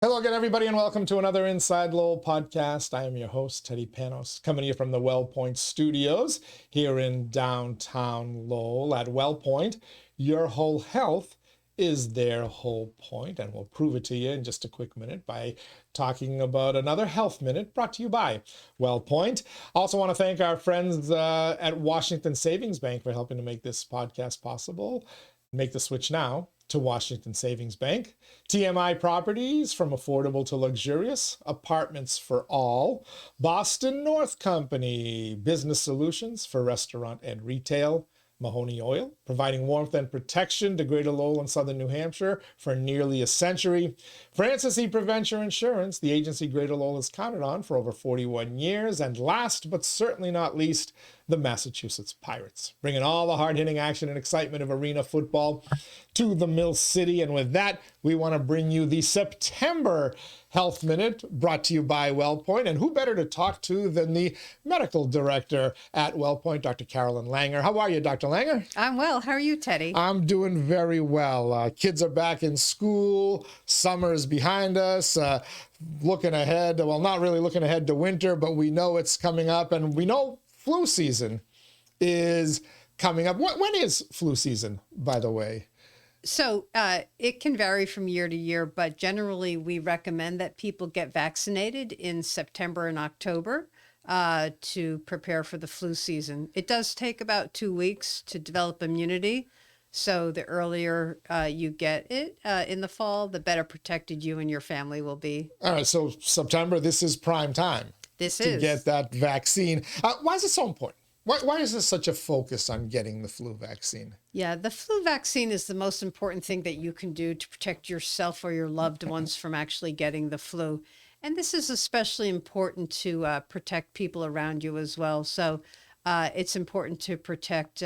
Hello again, everybody, and welcome to another Inside Lowell podcast. I am your host, Teddy Panos, coming to you from the Wellpoint studios here in downtown Lowell. At Wellpoint, your whole health is their whole point, and we'll prove it to you in just a quick minute by talking about another Health Minute brought to you by Wellpoint. Also want to thank our friends at Washington Savings Bank for helping to make this podcast possible. Make the switch now to Washington Savings Bank. TMI Properties, from affordable to luxurious, apartments for all. Boston North Company, business solutions for restaurant and retail. Mahoney Oil, providing warmth and protection to Greater Lowell and Southern New Hampshire for nearly a century. Francis E. Preventure Insurance, the agency Greater Lowell has counted on for over 41 years. And last but certainly not least, the Massachusetts Pirates, bringing all the hard-hitting action and excitement of arena football to the Mill City. And with that, we want to bring you the September Health Minute, brought to you by Wellpoint. And who better to talk to than the medical director at Wellpoint, Dr. Carolyn Langer. How are you, Dr. Langer? I'm well. How are you, Teddy? I'm doing very well. Kids are back in school. Summer's behind us. Looking ahead, well, not really looking ahead to winter, but we know it's coming up, and we know flu season is coming up. When is flu season, by the way? So it can vary from year to year, but generally we recommend that people get vaccinated in September and October to prepare for the flu season. It does take about 2 weeks to develop immunity. So the earlier you get it in the fall, the better protected you and your family will be. All right, so September, this is prime time. To get that vaccine. Why is it so important? Why is there such a focus on getting the flu vaccine? Yeah, the flu vaccine is the most important thing that you can do to protect yourself or your loved ones from actually getting the flu. And this is especially important to protect people around you as well. So it's important to protect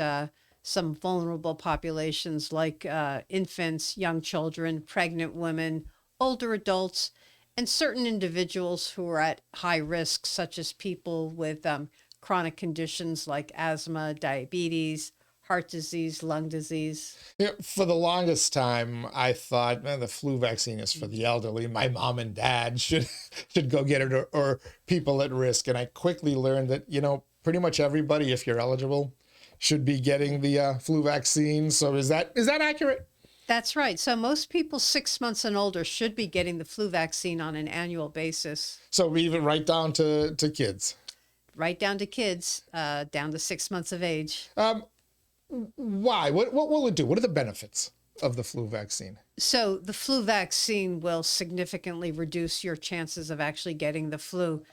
some vulnerable populations like infants, young children, pregnant women, older adults, and certain individuals who are at high risk, such as people with chronic conditions like asthma, diabetes, heart disease, lung disease. You know, for the longest time, I thought, man, the flu vaccine is for the elderly. My mom and dad should go get it, or people at risk. And I quickly learned that, pretty much everybody, if you're eligible, should be getting the flu vaccine. So is that accurate? That's right. So most people 6 months and older should be getting the flu vaccine on an annual basis. So even right down to kids? Right down to kids, down to 6 months of age. Why? What will it do? What are the benefits of the flu vaccine? So the flu vaccine will significantly reduce your chances of actually getting the flu.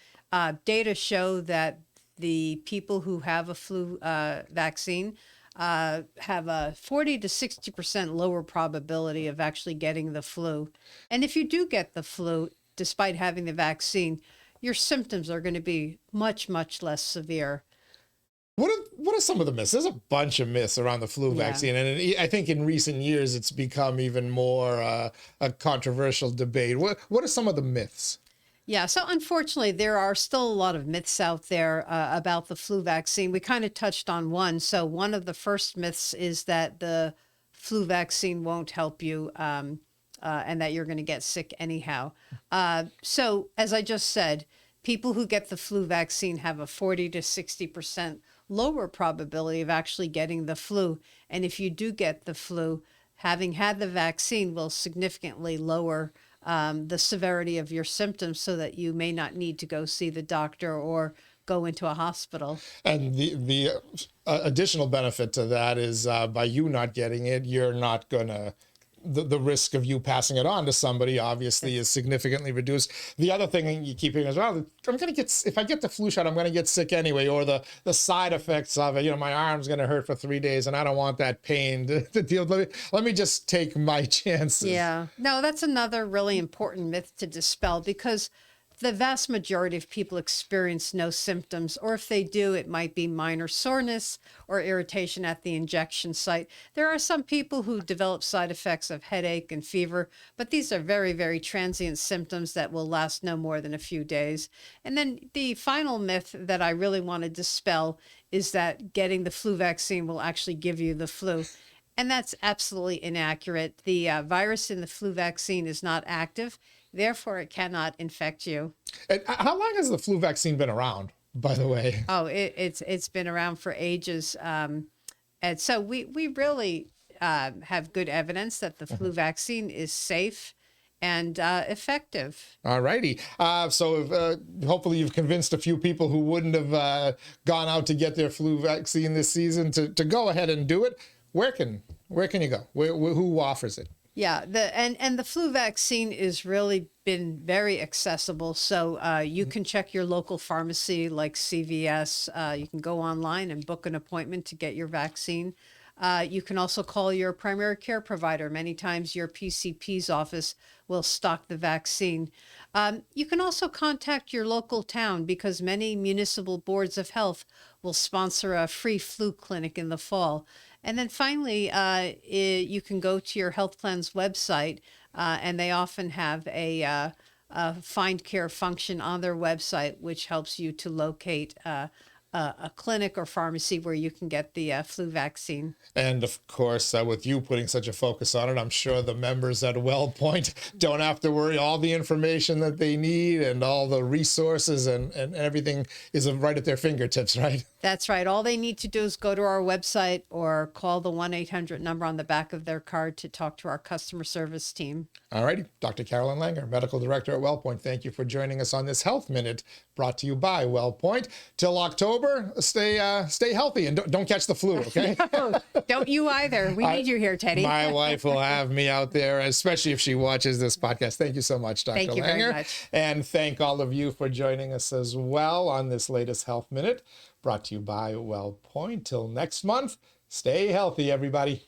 Data show that the people who have a flu vaccine have a 40 to 60% lower probability of actually getting the flu. And if you do get the flu, despite having the vaccine, your symptoms are going to be much, much less severe. What are some of the myths? There's a bunch of myths around the flu vaccine, and I think in recent years it's become even more a controversial debate. What are some of the myths? Yeah, so unfortunately, there are still a lot of myths out there about the flu vaccine. We kind of touched on one. So one of the first myths is that the flu vaccine won't help you and that you're going to get sick anyhow. So as I just said, people who get the flu vaccine have a 40 to 60% lower probability of actually getting the flu. And if you do get the flu, having had the vaccine will significantly lower the severity of your symptoms so that you may not need to go see the doctor or go into a hospital. And the additional benefit to that is by you not getting it, you're not going to, the risk of you passing it on to somebody obviously is significantly reduced. The other thing you keep hearing is, well, if I get the flu shot, I'm going to get sick anyway, or the side effects of it, my arm's going to hurt for 3 days and I don't want that pain to deal with. Let me just take my chances. Yeah, no, that's another really important myth to dispel, because the vast majority of people experience no symptoms, or if they do, it might be minor soreness or irritation at the injection site. There are some people who develop side effects of headache and fever, but these are very, very transient symptoms that will last no more than a few days. And then the final myth that I really want to dispel is that getting the flu vaccine will actually give you the flu. And that's absolutely inaccurate. The virus in the flu vaccine is not active, therefore it cannot infect you. And how long has the flu vaccine been around, by the way? Oh, it's been around for ages, and so we really have good evidence that the flu vaccine is safe and effective. All righty. So hopefully you've convinced a few people who wouldn't have gone out to get their flu vaccine this season to go ahead and do it. Where can you go? Who offers it? Yeah, and the flu vaccine is really been very accessible. So you can check your local pharmacy like CVS. You can go online and book an appointment to get your vaccine. You can also call your primary care provider. Many times your PCP's office will stock the vaccine. You can also contact your local town because many municipal boards of health will sponsor a free flu clinic in the fall. And then finally, you can go to your health plan's website, and they often have a find care function on their website, which helps you to locate a clinic or pharmacy where you can get the flu vaccine. And of course, with you putting such a focus on it, I'm sure the members at Wellpoint don't have to worry. All the information that they need and all the resources and everything is right at their fingertips, right? That's right. All they need to do is go to our website or call the 1-800 number on the back of their card to talk to our customer service team. All righty. Dr. Carolyn Langer, Medical Director at Wellpoint, thank you for joining us on this Health Minute brought to you by Wellpoint. Till October, stay healthy and don't catch the flu, okay? No, don't you either. We need you here, Teddy. My wife will have me out there, especially if she watches this podcast. Thank you so much, Dr. Thank you Langer. very much. And thank all of you for joining us as well on this latest Health Minute brought to you by Wellpoint. Till next month, stay healthy, everybody.